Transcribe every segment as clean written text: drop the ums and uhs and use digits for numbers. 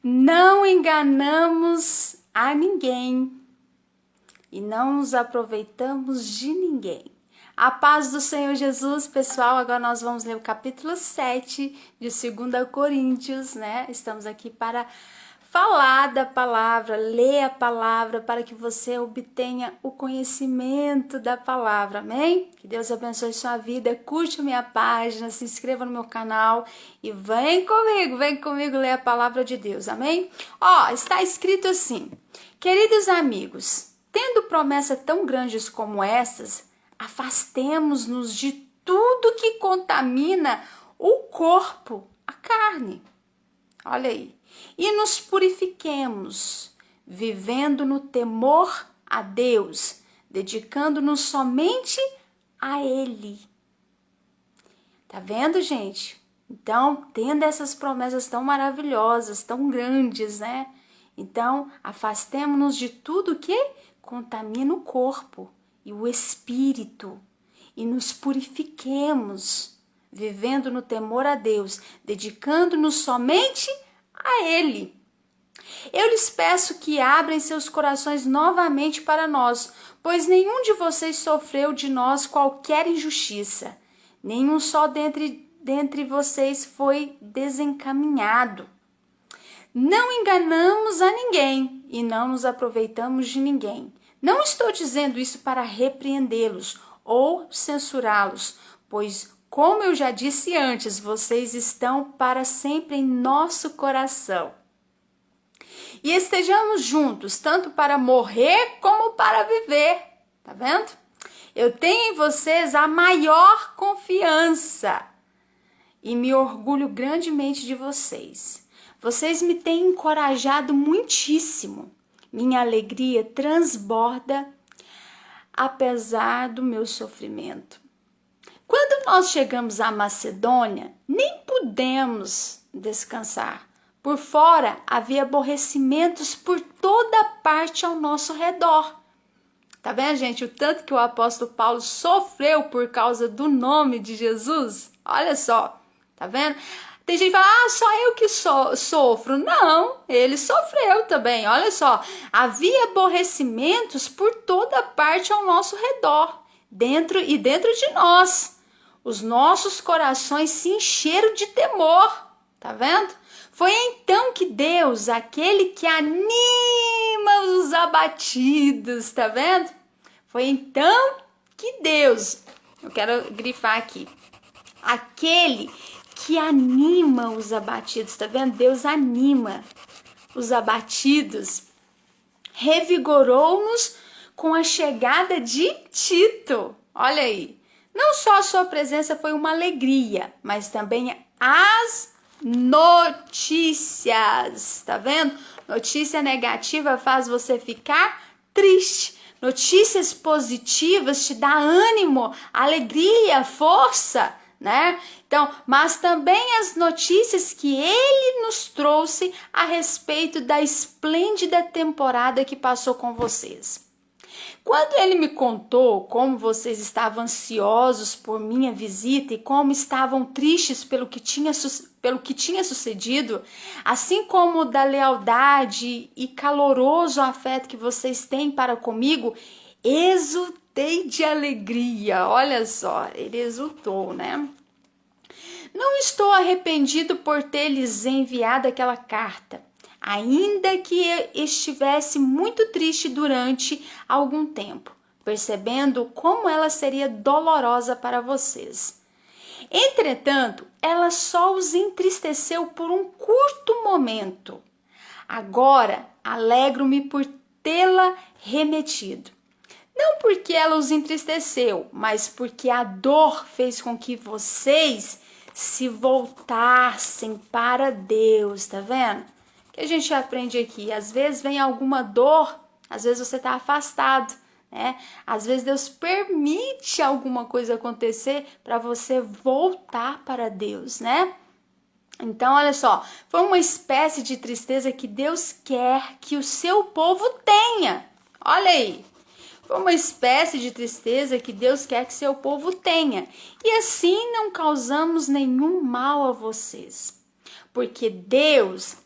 Não enganamos a ninguém e não nos aproveitamos de ninguém. A paz do Senhor Jesus, pessoal. Agora nós vamos ler o capítulo 7 de 2 Coríntios, né? Estamos aqui para falar da palavra, ler a palavra para que você obtenha o conhecimento da palavra, amém? Que Deus abençoe sua vida, curte a minha página, se inscreva no meu canal e vem comigo ler a palavra de Deus, amém? Está escrito assim: queridos amigos, tendo promessas tão grandes como essas, afastemo-nos de tudo que contamina o corpo, a carne. Olha aí. E nos purifiquemos, vivendo no temor a Deus, dedicando-nos somente a Ele. Tá vendo, gente? Então, tendo essas promessas tão maravilhosas, tão grandes, né? Então, afastemo-nos de tudo que contamina o corpo e o espírito, e nos purifiquemos, vivendo no temor a Deus, dedicando-nos somente a Ele. Eu lhes peço que abrem seus corações novamente para nós, pois nenhum de vocês sofreu de nós qualquer injustiça, nenhum só dentre vocês foi desencaminhado. Não enganamos a ninguém e não nos aproveitamos de ninguém. Não estou dizendo isso para repreendê-los ou censurá-los, pois, como eu já disse antes, vocês estão para sempre em nosso coração. E estejamos juntos, tanto para morrer como para viver. Tá vendo? Eu tenho em vocês a maior confiança e me orgulho grandemente de vocês. Vocês me têm encorajado muitíssimo. Minha alegria transborda apesar do meu sofrimento. Quando nós chegamos à Macedônia, nem pudemos descansar. Por fora havia aborrecimentos por toda parte ao nosso redor. Tá vendo, gente? O tanto que o apóstolo Paulo sofreu por causa do nome de Jesus. Olha só, tá vendo? Tem gente que fala, só eu que sofro. Não, ele sofreu também. Olha só, havia aborrecimentos por toda parte ao nosso redor, dentro de nós. Os nossos corações se encheram de temor, tá vendo? Foi então que Deus, aquele que anima os abatidos, tá vendo? Foi então que Deus, eu quero grifar aqui, aquele que anima os abatidos, tá vendo? Deus anima os abatidos, revigorou-nos com a chegada de Tito. Olha aí, não só a sua presença foi uma alegria, mas também as notícias, tá vendo? Notícia negativa faz você ficar triste. Notícias positivas te dá ânimo, alegria, força, né? Então, mas também as notícias que ele nos trouxe a respeito da esplêndida temporada que passou com vocês. Quando ele me contou como vocês estavam ansiosos por minha visita e como estavam tristes pelo que tinha sucedido, assim como da lealdade e caloroso afeto que vocês têm para comigo, exultei de alegria. Olha só, ele exultou, né? Não estou arrependido por ter lhes enviado aquela carta, ainda que estivesse muito triste durante algum tempo, percebendo como ela seria dolorosa para vocês. Entretanto, ela só os entristeceu por um curto momento. Agora, alegro-me por tê-la remetido. Não porque ela os entristeceu, mas porque a dor fez com que vocês se voltassem para Deus, tá vendo? Que a gente aprende aqui, às vezes vem alguma dor, às vezes você está afastado, né? Às vezes Deus permite alguma coisa acontecer para você voltar para Deus, né? Então, olha só, foi uma espécie de tristeza que Deus quer que o seu povo tenha. Olha aí. Foi uma espécie de tristeza que Deus quer que seu povo tenha. E assim não causamos nenhum mal a vocês. Porque Deus,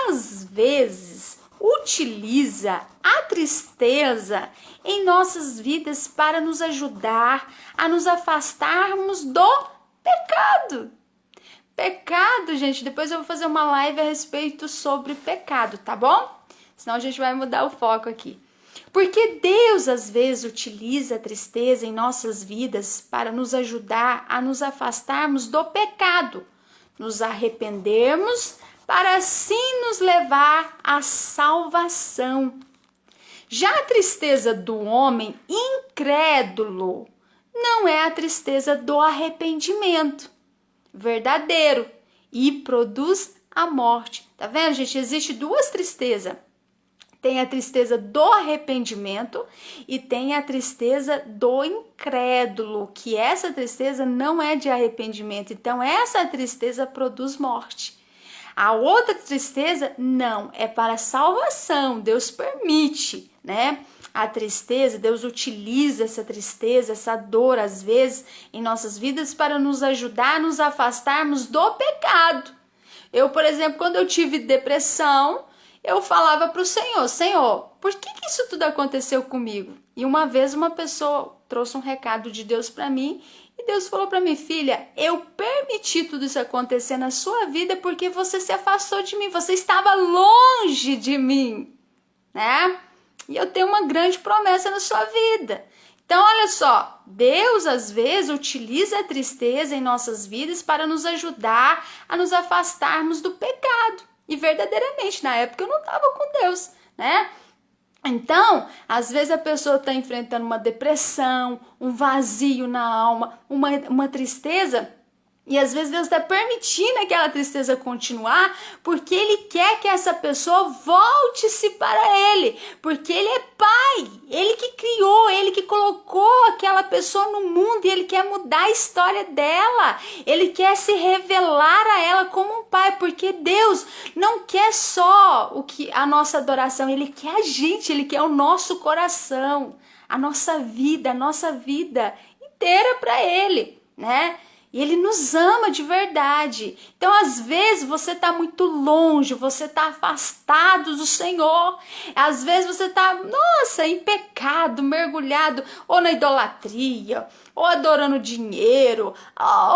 às vezes utiliza a tristeza em nossas vidas para nos ajudar a nos afastarmos do pecado. Pecado, gente, depois eu vou fazer uma live a respeito sobre pecado, tá bom? Senão a gente vai mudar o foco aqui. Porque Deus às vezes utiliza a tristeza em nossas vidas para nos ajudar a nos afastarmos do pecado, nos arrependermos, para assim nos levar à salvação. Já a tristeza do homem incrédulo não é a tristeza do arrependimento verdadeiro e produz a morte. Tá vendo, gente? Existe duas tristezas. Tem a tristeza do arrependimento e tem a tristeza do incrédulo, que essa tristeza não é de arrependimento. Então, essa tristeza produz morte. A outra tristeza, não, é para salvação. Deus permite, né? A tristeza, Deus utiliza essa tristeza, essa dor, às vezes, em nossas vidas para nos ajudar a nos afastarmos do pecado. Eu, por exemplo, quando eu tive depressão, eu falava para o Senhor, Senhor, por que isso tudo aconteceu comigo? E uma vez uma pessoa trouxe um recado de Deus para mim e Deus falou para mim, filha, eu permiti tudo isso acontecer na sua vida porque você se afastou de mim, você estava longe de mim, né? E eu tenho uma grande promessa na sua vida. Então, olha só, Deus às vezes utiliza a tristeza em nossas vidas para nos ajudar a nos afastarmos do pecado. E verdadeiramente, na época eu não estava com Deus, né? Então, às vezes a pessoa está enfrentando uma depressão, um vazio na alma, uma tristeza. E às vezes Deus está permitindo aquela tristeza continuar porque Ele quer que essa pessoa volte-se para Ele. Porque Ele é Pai, Ele que criou, Ele que colocou aquela pessoa no mundo e Ele quer mudar a história dela. Ele quer se revelar a ela como um Pai, porque Deus não quer só a nossa adoração, Ele quer a gente, Ele quer o nosso coração, a nossa vida inteira para Ele, né? E Ele nos ama de verdade. Então, às vezes, você está muito longe, você está afastado do Senhor. Às vezes, você está, em pecado, mergulhado, ou na idolatria, ou adorando dinheiro,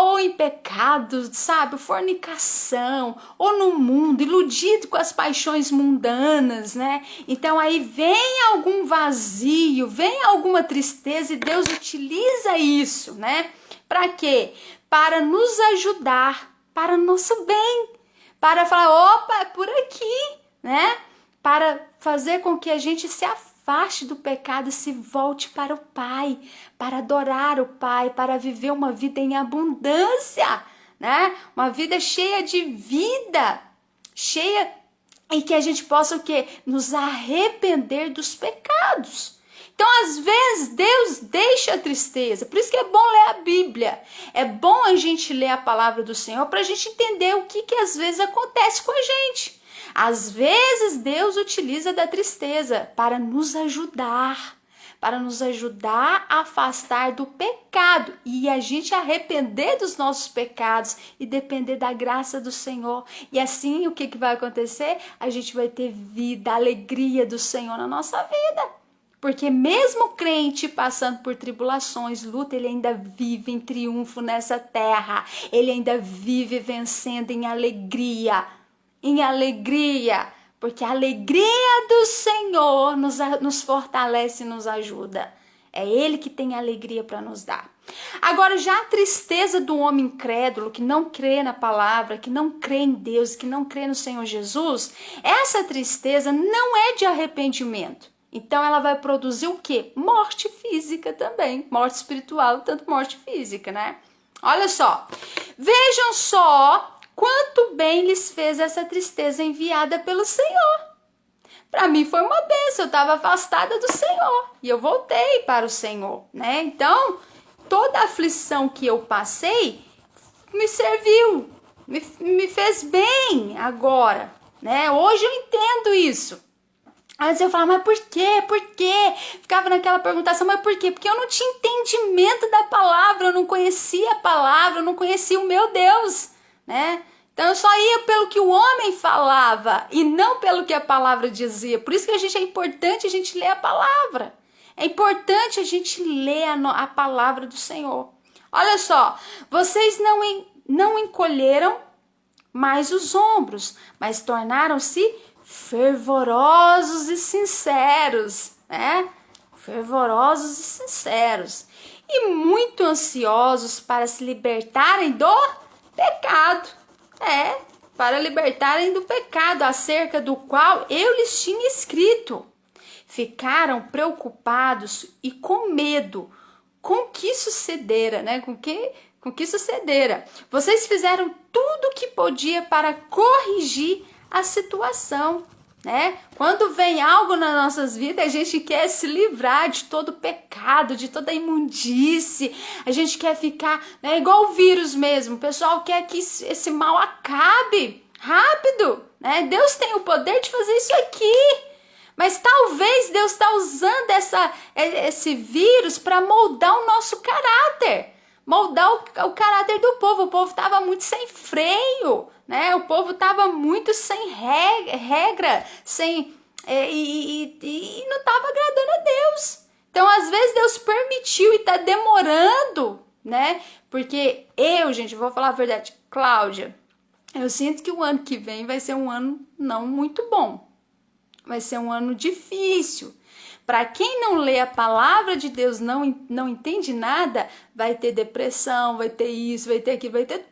ou em pecado, sabe, fornicação, ou no mundo, iludido com as paixões mundanas, né? Então, aí vem algum vazio, vem alguma tristeza e Deus utiliza isso, né? Para quê? Para nos ajudar, para o nosso bem, para falar, opa, é por aqui, né? Para fazer com que a gente se afaste do pecado e se volte para o Pai, para adorar o Pai, para viver uma vida em abundância, né? Uma vida cheia de vida, cheia e que a gente possa o quê? Nos arrepender dos pecados. Então, às vezes, Deus deixa a tristeza. Por isso que é bom ler a Bíblia. É bom a gente ler a palavra do Senhor para a gente entender o que às vezes acontece com a gente. Às vezes, Deus utiliza da tristeza para nos ajudar a afastar do pecado e a gente arrepender dos nossos pecados e depender da graça do Senhor. E assim, o que vai acontecer? A gente vai ter vida, a alegria do Senhor na nossa vida. Porque mesmo crente passando por tribulações, luta, ele ainda vive em triunfo nessa terra. Ele ainda vive vencendo em alegria. Porque a alegria do Senhor nos fortalece e nos ajuda. É Ele que tem alegria para nos dar. Agora, já a tristeza do homem incrédulo, que não crê na palavra, que não crê em Deus, que não crê no Senhor Jesus, essa tristeza não é de arrependimento. Então, ela vai produzir o quê? Morte física também. Morte espiritual, tanto morte física, né? Olha só. Vejam só quanto bem lhes fez essa tristeza enviada pelo Senhor. Para mim foi uma bênção. Eu estava afastada do Senhor. E eu voltei para o Senhor, né? Então, toda a aflição que eu passei me serviu. Me fez bem agora, né? Hoje eu entendo isso. Às vezes eu falava, mas por quê? Por quê? Ficava naquela perguntação, mas por quê? Porque eu não tinha entendimento da palavra, eu não conhecia a palavra, eu não conhecia o meu Deus, né? Então eu só ia pelo que o homem falava e não pelo que a palavra dizia. Por isso que é importante a gente ler a palavra. É importante a gente ler a palavra do Senhor. Olha só, vocês não encolheram mais os ombros, mas tornaram-se fervorosos e sinceros, né? Fervorosos e sinceros. E muito ansiosos para se libertarem do pecado. Para libertarem do pecado, acerca do qual eu lhes tinha escrito. Ficaram preocupados e com medo com que sucedera, né? Com que sucedera. Vocês fizeram tudo o que podia para corrigir a situação, né? Quando vem algo nas nossas vidas, a gente quer se livrar de todo pecado, de toda imundície. A gente quer ficar, né, igual o vírus mesmo. O pessoal quer que esse mal acabe rápido, né? Deus tem o poder de fazer isso aqui. Mas talvez Deus está usando esse vírus para moldar o nosso caráter. Moldar o caráter do povo. O povo estava muito sem freio, né? O povo estava muito sem regra, e não estava agradando a Deus. Então, às vezes, Deus permitiu e está demorando, né? Porque gente, vou falar a verdade, Cláudia, eu sinto que o ano que vem vai ser um ano não muito bom. Vai ser um ano difícil. Para quem não lê a palavra de Deus, não entende nada, vai ter depressão, vai ter isso, vai ter aquilo, vai ter...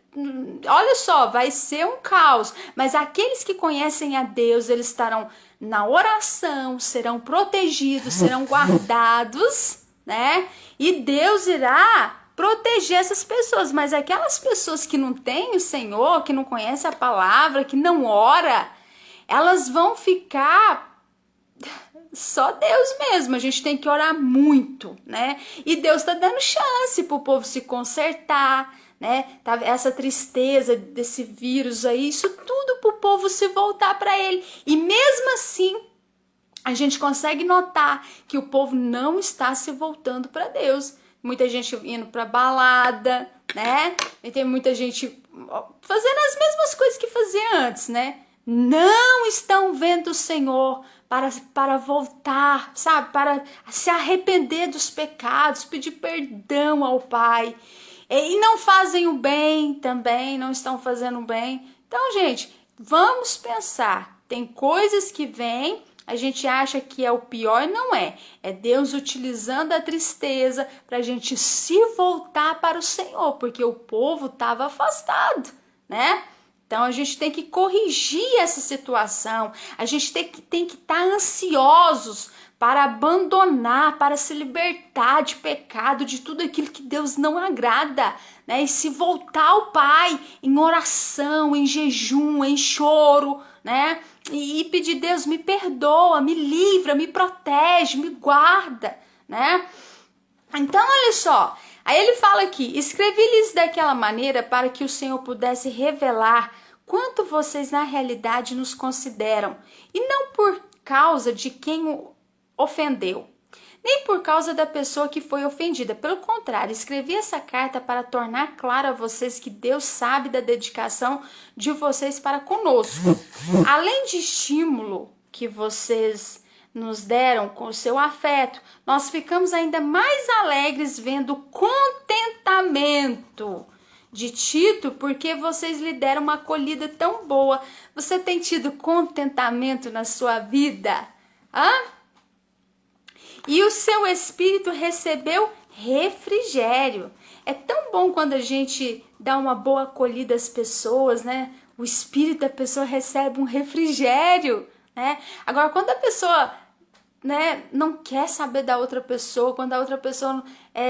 Olha só, vai ser um caos. Mas aqueles que conhecem a Deus, eles estarão na oração, serão protegidos, serão guardados, né? E Deus irá proteger essas pessoas. Mas aquelas pessoas que não têm o Senhor, que não conhecem a palavra, que não ora, elas vão ficar só Deus mesmo. A gente tem que orar muito, né? E Deus está dando chance para o povo se consertar, né? Essa tristeza desse vírus aí, isso tudo para o povo se voltar para Ele. E mesmo assim, a gente consegue notar que o povo não está se voltando para Deus. Muita gente indo para balada, né? E tem muita gente fazendo as mesmas coisas que fazia antes, né? Não estão vendo o Senhor para voltar, sabe? Para se arrepender dos pecados, pedir perdão ao Pai. E não fazem o bem também, não estão fazendo o bem. Então, gente, vamos pensar. Tem coisas que vêm, a gente acha que é o pior, não é. É Deus utilizando a tristeza para a gente se voltar para o Senhor, porque o povo estava afastado, né? Então, a gente tem que corrigir essa situação. A gente tem que estar ansiosos para abandonar, para se libertar de pecado, de tudo aquilo que Deus não agrada, né? E se voltar ao Pai em oração, em jejum, em choro, né? E pedir, Deus, me perdoa, me livra, me protege, me guarda, né? Então, olha só. Aí ele fala aqui, escrevi-lhes daquela maneira para que o Senhor pudesse revelar quanto vocês na realidade nos consideram, e não por causa de quem o ofendeu, nem por causa da pessoa que foi ofendida. Pelo contrário, escrevi essa carta para tornar claro a vocês que Deus sabe da dedicação de vocês para conosco. Além de estímulo que vocês nos deram com o seu afeto, nós ficamos ainda mais alegres vendo o contentamento de Tito, porque vocês lhe deram uma acolhida tão boa. Você tem tido contentamento na sua vida? E o seu espírito recebeu refrigério. É tão bom quando a gente dá uma boa acolhida às pessoas, né? O espírito da pessoa recebe um refrigério, né? Agora, quando a pessoa, né, não quer saber da outra pessoa, quando a outra pessoa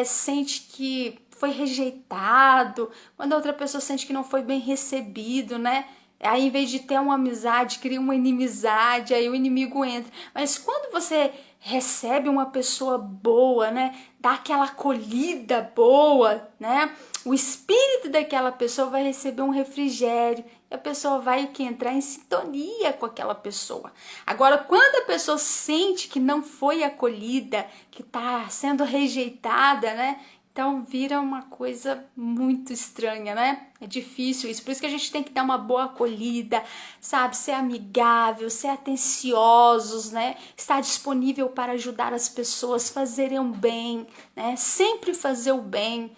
sente que foi rejeitado, quando a outra pessoa sente que não foi bem recebido, né? Aí, em vez de ter uma amizade, cria uma inimizade, aí o inimigo entra. Mas quando você recebe uma pessoa boa, né? Dá aquela acolhida boa, né? O espírito daquela pessoa vai receber um refrigério. E a pessoa vai entrar em sintonia com aquela pessoa. Agora, quando a pessoa sente que não foi acolhida, que está sendo rejeitada, né? Então vira uma coisa muito estranha, né? É difícil isso, por isso que a gente tem que dar uma boa acolhida, sabe? Ser amigável, ser atenciosos, né? Estar disponível para ajudar as pessoas, fazerem o bem, né? Sempre fazer o bem,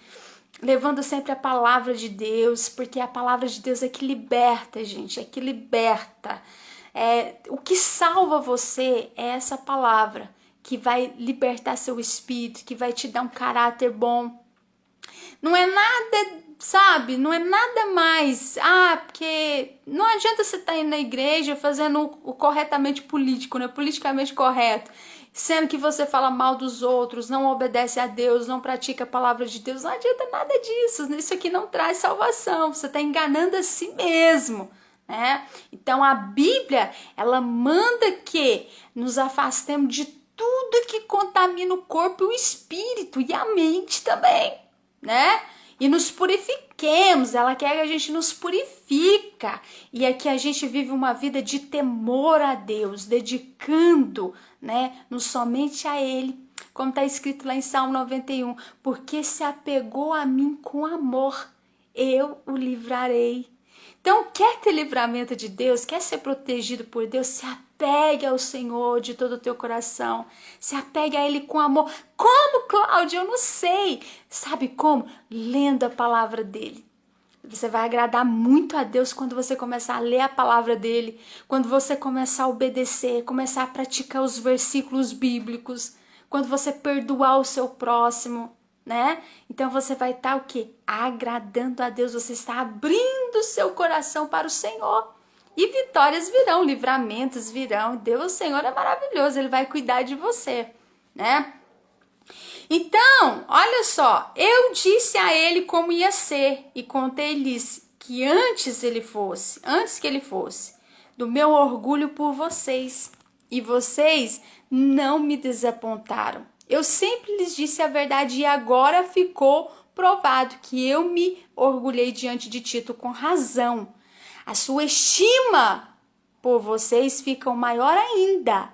levando sempre a palavra de Deus, porque a palavra de Deus é que liberta, gente, é que liberta. O que salva você é essa palavra, que vai libertar seu espírito, que vai te dar um caráter bom. Não é nada, sabe? Não é nada mais. Porque não adianta você estar indo na igreja fazendo o corretamente político, né? Politicamente correto. Sendo que você fala mal dos outros, não obedece a Deus, não pratica a palavra de Deus. Não adianta nada disso. Isso aqui não traz salvação. Você está enganando a si mesmo. Né? Então a Bíblia, ela manda que nos afastemos de tudo que contamina o corpo e o espírito e a mente também, né? E nos purifiquemos, ela quer que a gente nos purifica e é que a gente vive uma vida de temor a Deus, dedicando, né, no somente a Ele, como está escrito lá em Salmo 91, porque se apegou a mim com amor, eu o livrarei. Então, quer ter livramento de Deus, quer ser protegido por Deus, se apegue ao Senhor de todo o teu coração. Se apegue a Ele com amor. Como, Cláudia? Eu não sei. Sabe como? Lendo a palavra dEle. Você vai agradar muito a Deus quando você começar a ler a palavra dEle, quando você começar a obedecer, começar a praticar os versículos bíblicos, quando você perdoar o seu próximo, né? Então você vai estar o quê? Agradando a Deus, você está abrindo o seu coração para o Senhor. E vitórias virão, livramentos virão. Deus, o Senhor é maravilhoso, Ele vai cuidar de você, né? Então, olha só, eu disse a ele como ia ser e contei-lhes que antes que ele fosse, do meu orgulho por vocês, e vocês não me desapontaram. Eu sempre lhes disse a verdade e agora ficou provado que eu me orgulhei diante de Tito com razão. A sua estima por vocês fica maior ainda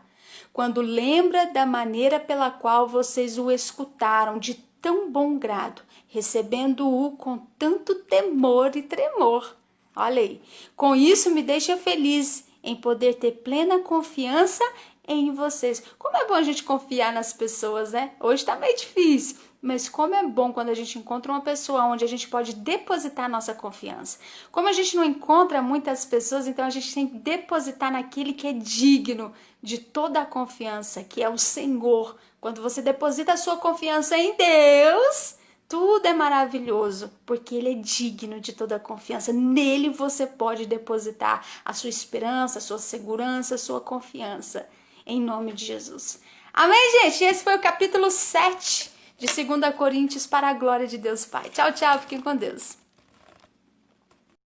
quando lembra da maneira pela qual vocês o escutaram de tão bom grado, recebendo-o com tanto temor e tremor. Olha aí, com isso me deixa feliz em poder ter plena confiança em vocês. Como é bom a gente confiar nas pessoas, né? Hoje tá meio difícil, mas como é bom quando a gente encontra uma pessoa onde a gente pode depositar nossa confiança. Como a gente não encontra muitas pessoas, então a gente tem que depositar naquele que é digno de toda a confiança, que é o Senhor. Quando você deposita a sua confiança em Deus, tudo é maravilhoso, porque Ele é digno de toda a confiança. Nele você pode depositar a sua esperança, a sua segurança, a sua confiança. Em nome de Jesus. Amém, gente? Esse foi o capítulo 7 de 2 Coríntios para a glória de Deus Pai. Tchau, tchau. Fiquem com Deus.